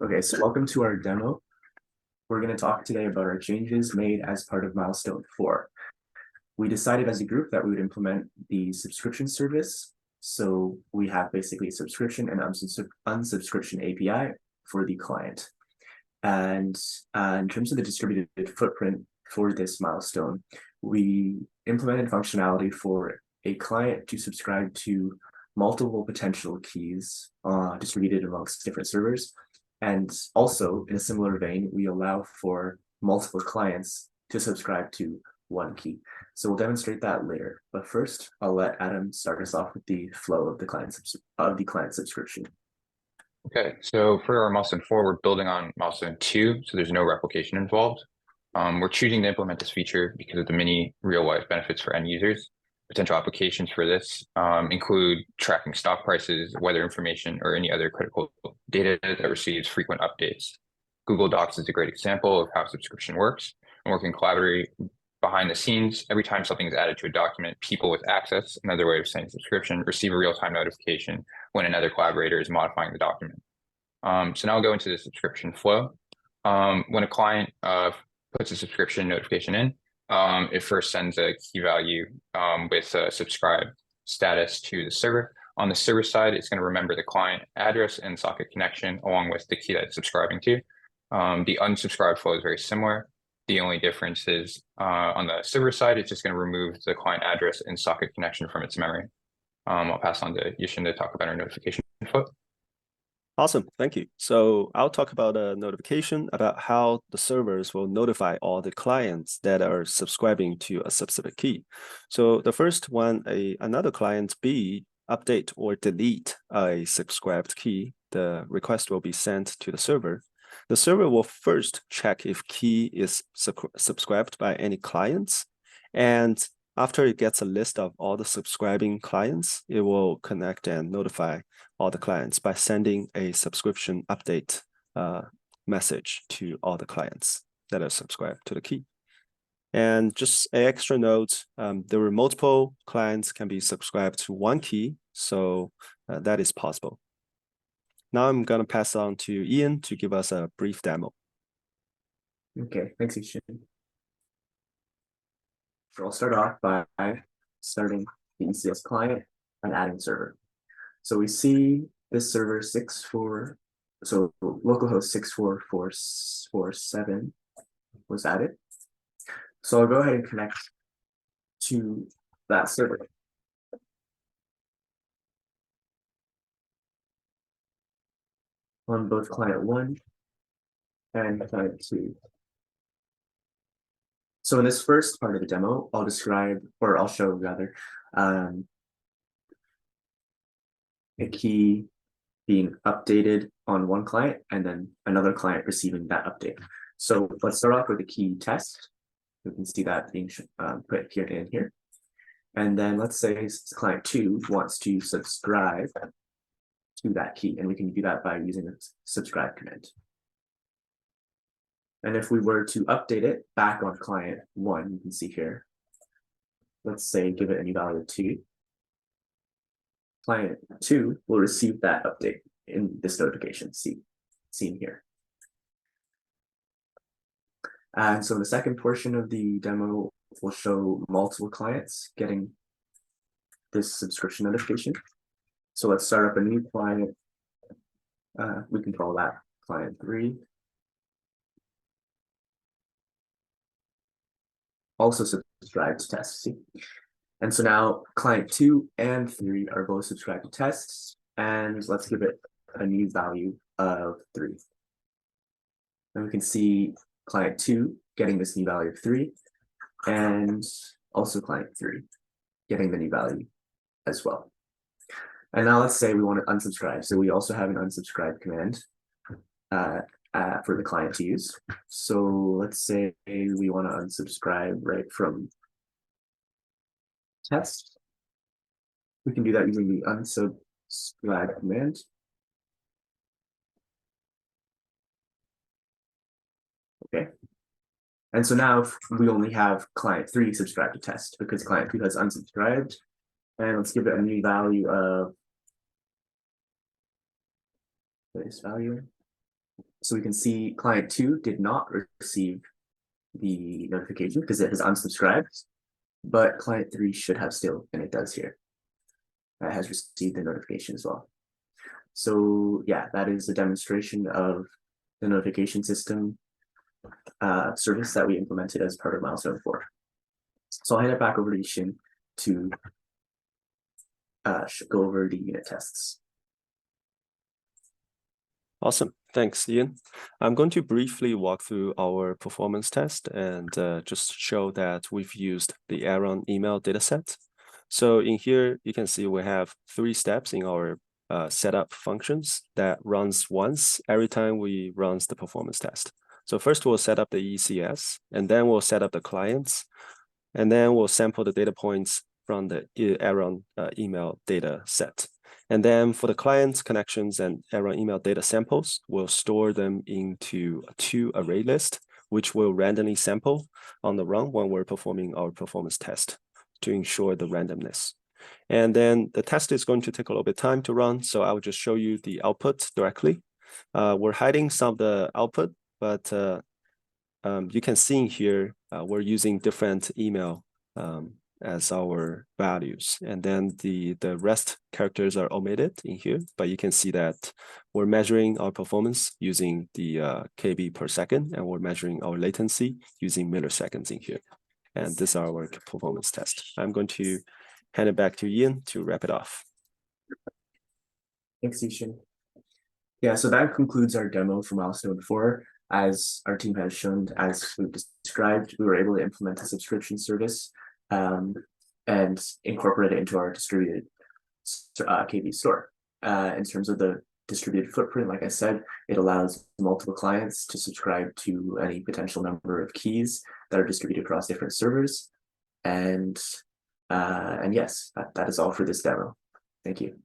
Okay, so welcome to our demo. We're going to talk today about our changes made as part of Milestone 4. We decided as a group that we would implement the subscription service. So we have basically a subscription and unsubscription API for the client. And in terms of the distributed footprint for this milestone, we implemented functionality for a client to subscribe to multiple potential keys distributed amongst different servers. And also, in a similar vein, we allow for multiple clients to subscribe to one key. So we'll demonstrate that later. But first, I'll let Adam start us off with the flow of the client subscription. Okay, so for our milestone 4, we're building on milestone 2, so there's no replication involved. We're choosing to implement this feature because of the many real-life benefits for end users. Potential applications for this include tracking stock prices, weather information, or any other critical data that receives frequent updates. Google Docs is a great example of how subscription works, and working collaboratively behind the scenes. Every time something is added to a document, people with access, another way of saying subscription, receive a real-time notification when another collaborator is modifying the document. So now I'll go into the subscription flow. When a client puts a subscription notification in, it first sends a key value with a subscribe status to the server. On the server side, it's going to remember the client address and socket connection along with the key that it's subscribing to. The unsubscribe flow is very similar. The only difference is on the server side, it's just going to remove the client address and socket connection from its memory. I'll pass on to Yushin to talk about our notification flow. Awesome, thank you. So I'll talk about a notification about how the servers will notify all the clients that are subscribing to a specific key. So the first one, another client B update or delete a subscribed key, the request will be sent to the server. The server will first check if key is subscribed by any clients, and after it gets a list of all the subscribing clients, it will connect and notify all the clients by sending a subscription update message to all the clients that are subscribed to the key. And just an extra note, there were multiple clients can be subscribed to one key, so that is possible. Now I'm going to pass on to Ian to give us a brief demo. Okay, thanks, Ishin. So I'll start off by starting the ECS client and adding server. So we see this server 64, so localhost 64447 was added. So I'll go ahead and connect to that server. On both client 1 and client 2. So in this first part of the demo, I'll describe, or I'll show rather, a key being updated on one client and then another client receiving that update. So let's start off with the key test. We can see that being put here and here. And then let's say client 2 wants to subscribe to that key, and we can do that by using the subscribe command. And if we were to update it back on client 1, you can see here, let's say give it a new value of 2. Client 2 will receive that update in this notification seen here. And so the second portion of the demo will show multiple clients getting this subscription notification. So let's start up a new client. We can call that client 3. Also subscribe to tests. See? And so now client 2 and 3 are both subscribed to tests, and let's give it a new value of 3. And we can see client 2 getting this new value of 3, and also client 3 getting the new value as well. And now let's say we want to unsubscribe. So we also have an unsubscribe command for the client to use. So let's say we want to unsubscribe right from test. We can do that using the unsubscribe command. Okay. And so now we only have client 3 subscribed to test because client 2 has unsubscribed. And let's give it a new value of this value. So we can see client 2 did not receive the notification because it has unsubscribed, but client 3 should have still, and it does here. It has received the notification as well. So yeah, that is a demonstration of the notification system service that we implemented as part of Milestone 4. So I'll hand it back over to Yixin to go over the unit tests. Awesome. Thanks, Ian. I'm going to briefly walk through our performance test and just show that we've used the Aaron email dataset. So in here, you can see we have 3 steps in our setup functions that runs once every time we runs the performance test. So first we'll set up the ECS, and then we'll set up the clients, and then we'll sample the data points from the Aaron email data set. And then for the clients, connections, and Aaron email data samples, we'll store them into 2 array list, which will randomly sample on the run when we're performing our performance test to ensure the randomness. And then the test is going to take a little bit of time to run, so I will just show you the output directly. We're hiding some of the output, but you can see in here, we're using different email as our values. And then the rest characters are omitted in here, but you can see that we're measuring our performance using the KB per second, and we're measuring our latency using milliseconds in here. And this is our performance test. I'm going to hand it back to Ian to wrap it off. Thanks, Yixin. Yeah, so that concludes our demo for Milestone 4. As our team has shown, as we've described, we were able to implement a subscription service and incorporate it into our distributed KB store. In terms of the distributed footprint, like I said, it allows multiple clients to subscribe to any potential number of keys that are distributed across different servers. And yes, that is all for this demo. Thank you.